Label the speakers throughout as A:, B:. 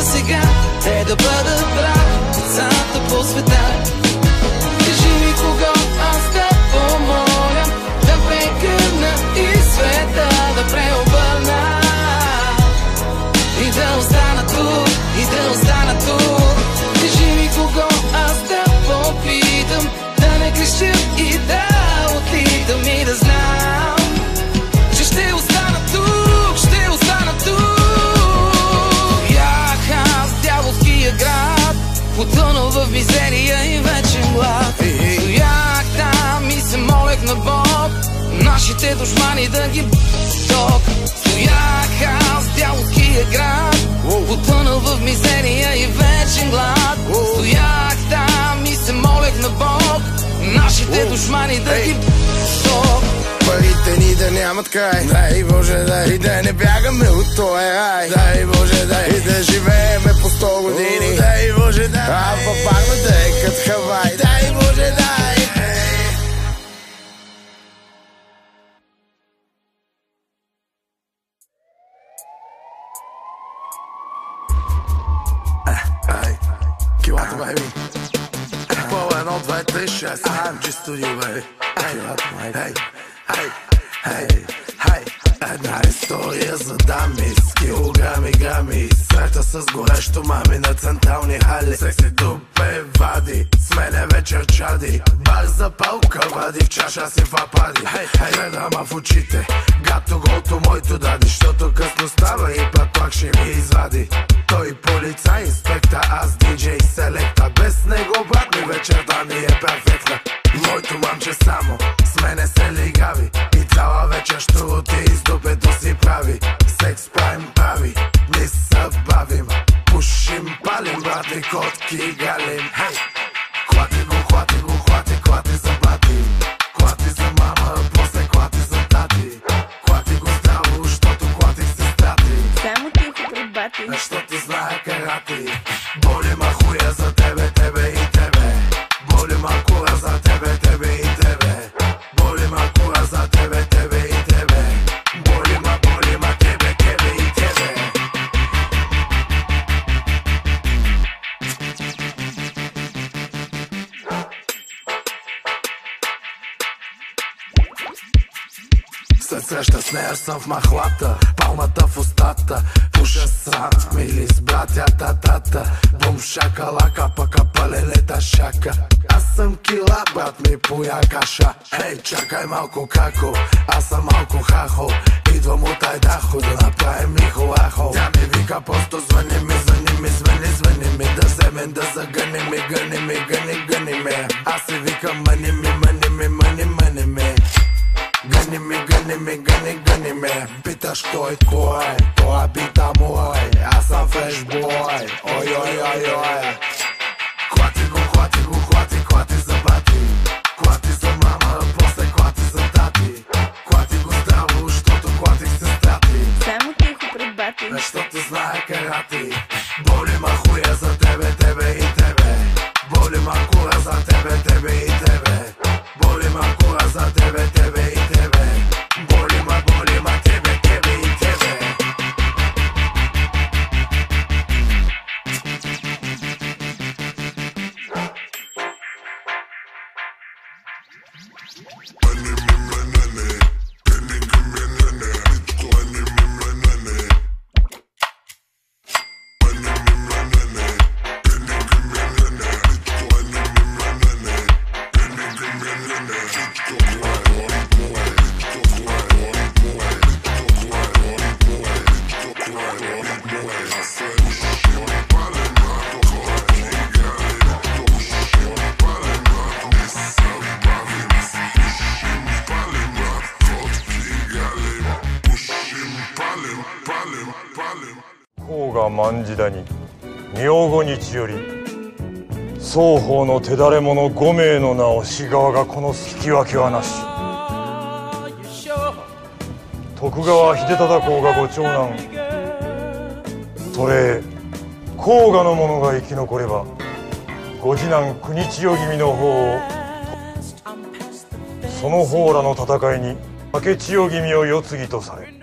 A: сега е да бъда здрав, децата по света. Кажи ми кого аз да помоля, да прегърна и света да преобърна. И да остана тук, и да остана тук. Кажи ми кого аз да попитам, да не крещя и да отлитам и да знам, че ще остана тук, ще остана тук. Бях аз дяволския град, потънал в мизерия и вечен глад. Стоях там и се молех на Бог, нашите душмани да ги ток. Стоях аз дяволския град, потънал в мизерия и вечен глад. Стоях там и се молех на Бог, нашите душмани да ги ток.
B: Парите ни да нямат край, дай Боже да и да не бягаме от този рай. Дай Боже да и да живееме по 100 години. Дай Боже да, а във Варна да е като Хавай. Дай Боже дай. Килата, бейби. Пол 1, 2, 3, 6 AMG Studio, бейби. Килата, бейби. Една история за дами с килограми, грами. Среща с горещо мами на централни хали. Секси дупе вади, с мене вечер чади. Бар за палка вади, в чаша си фапади. Гледам в очите, гато голто моето дади. Щото късно става и пак ще ми извади. Той полицай, инспекта, аз диджей, селекта. Без него брат ми вечерта ми е перфектна. Моето мамче само с мене се лигави и цяла вечер щуроти из дупето си прави. Секс правим прави, не се бавим. Пушим, палим, брати, котки галим. Хей! Хвати го, хвати го, хвати за бати. Хвати за мама, после хвати за тати. Хвати го здраво, щото хватих сестрати.
C: Само тихо пред бати,
B: защото знае карати. Боли ма хуя за тебе, тебе и тебе. Боли ма кура за тебе, тебе и тебе. Боли ма кура за тебе, тебе и тебе. Боли ма тебе, тебе и тебе. След среща с нея съм в махлата, палмата в устата. Пуша срам, мили с братята, тата. Бум шакалака, пъка паленета шака. Аз съм кила, брат ми поя каша. Ей, чакай малко како, аз съм малко хахо. Идвам от Айдахо да направим лихо-лахо. Тя ми вика, просто звъни ми, звъни ми. Да вземем, да загънем ми, гъни ми. Аз си викам, мани ми. Гъни ме. Питаш кой, това бита мой. Аз съм фрешбой. Ой. Хвати за бати. Хвати за мама, после хвати за тати. Хвати го здраво, щото хватих сестрати.
C: само тихо пред бати,
B: Защото знае карати. Боли ма хуя за тебе, тебе и тебе. Боли ма кура за тебе, тебе и тебе. Боли ма кура за тебе, тебе и тебе. Боли ма тебе, тебе и тебе.
D: 甲賀卍谷明後日より双方の手だれ者5名の名を志川がこの引き分けはなし。徳川秀忠公がご長男それ甲賀の者が生き残ればご次男国千代君の方をその方らの戦いに明千代君を世継ぎとされ。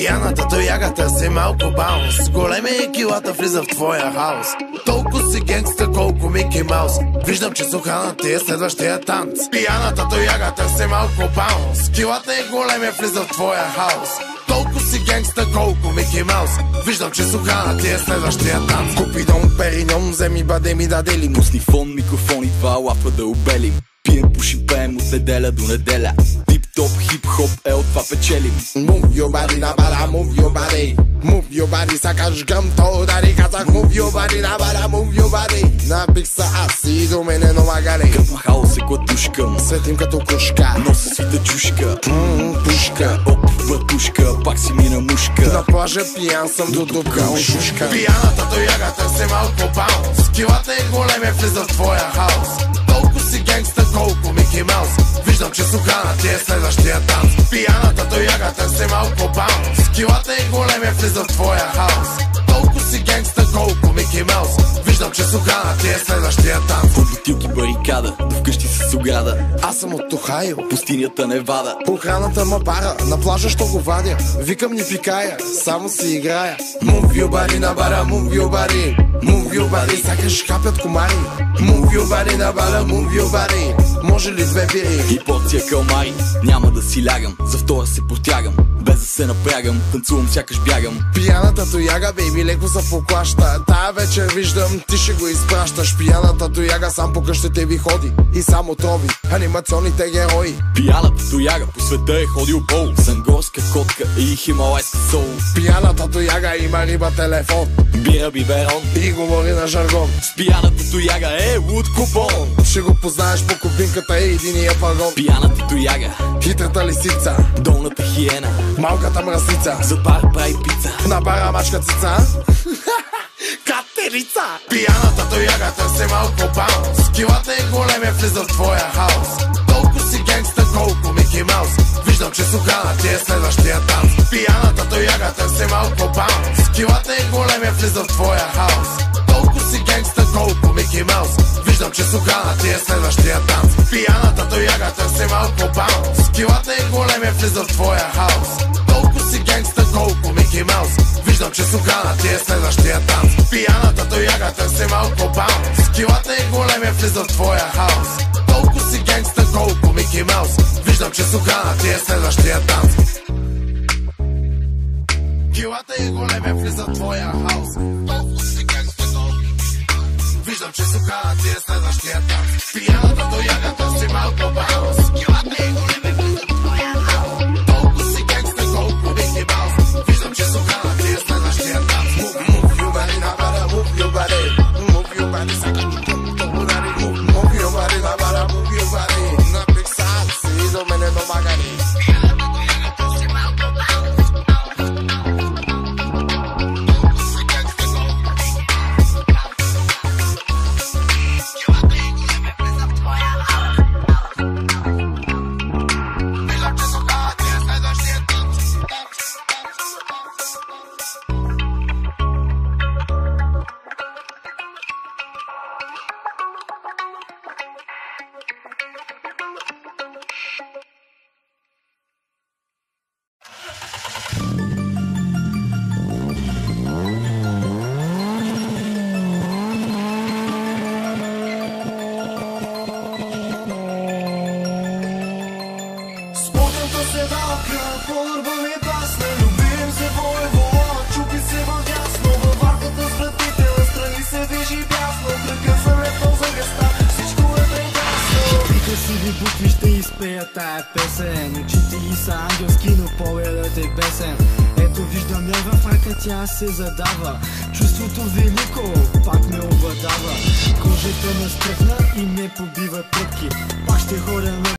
B: Пияната тояга търси малко баунс. Големи килата влиза в твоя хаос. Толкова си генгста, колко Мики Маус. Виждам, че сухана ти е следващия танц. Пияната тояга търси малко баунс. Килата и големи влиза в твоя хаос. Толкова си генгста, колко Мики Маус. Виждам, че сухана ти е следващия танц. Купи дом, периньон, вземи бъде ми да делим.
E: Пусни фон, микрофон и два лапа да обелим. Пием, пушим, пеем от неделя до неделя. Тип-топ, хип-хоп, от това печелим.
B: Move your body, на бара, move your body. Move your body, сакаш гъм, то удари. Казах move your body, на бара, move your body. Напих са аз и до мене номагали.
E: Към махало се клатушкам,
B: Светим като кушка.
E: носа свита чушка.
B: Пушка.
E: Оп, въртушка, пак си мина мушка.
B: На плажа пиян съм до дупка ушушка. Пияната тояга търси малко баунс. Килата и големи влиза в твоя хаос. Толкова си генгста, колко Мики Маус. Виждам, че сухана ти е следващия танц. Пияната тояга търси малко баунс. Килата и големи влиза в твоя хаос. Толкова си генгста, колко Мики Маус. Виждам, че сухана ти е следващия танц.
E: От бутилки барикада, до вкъщи с ограда.
B: Аз съм от Охайо,
E: Пустинята Невада.
B: охраната ма бара, на плажа що го вадя. Викам ни пикая, само си играя. Move your body на бара, move your body. Move your body, сякаш хапят комари. Move your body на бара, move your body. Може ли две бири?
E: И порция калмари, няма да си лягам. За втора се потягам, без да се напрягам. Танцувам, сякаш бягам.
B: Пияната тояга, бейби, леко се поклаща. Тая вечер виждам, ти ще го изпращаш. Пияната тояга сам по къщите ви ходи и само трови анимационните герои.
E: Пияната тояга по света е ходил пол. Сангорска котка и хималайска сол.
B: Пияната тояга има риба телефон
E: Бира биберон
B: и говори на жаргон.
E: с пияната тояга е луд купон.
B: Ще го познаеш по кубинката и единия пагон.
E: Пияната тояга,
B: Хитрата лисица,
E: долната хиена,
B: малката мръсница,
E: за бар прави пица.
B: на бара мачка цица. Катерица! Пияната тояга търси малко баунс. Килата и големи влиза в твоя хаос. Толкова си генгста, колко Мики Маус. Виждам, че сухана ти е следващия танц. Пияната тояга търси малко баунс. Килата и големи влиза в твоя хаос. Толкова си генгста, колко Мики Маус. Виждам, че сухана ти е следващия танц. Пияната тояга търси малко баунс. Килата и големи влиза в твоя хаос. Толкова си генгста, колко Мики Маус. Виждам, че сухана ти е следващия танц. Пияната тояга търси малко баунс. Килата и големи влиза в твоя хаос. Толкова си генгста, колко Мики Маус. Виждам, че сухана ти е следващия танц. Килата и големи влиза в твоя хаос. Толкова си генгста, колко виждам, че сухана ти е следващия танц. Пияната тояга търси малко баунс. Килата и големи влиза в твоя хаос. Толкова си генгста, колко Мики Маус. Виждам, че сухана ти е следващия танц. Move your body, на бара, move your body. Move your body, сакаш то удари. Move your body, на бара, move your body. Напих са аз и до мене номагали.
F: Букви ще изпея тая песен. Очите й са ангелски, но погледът е бесен. Ето виждам я в ръка, тя се задава. Чувството велико пак ме обладава. Кожата ме стръхна и ме побива тръпки. Пак ще ходя на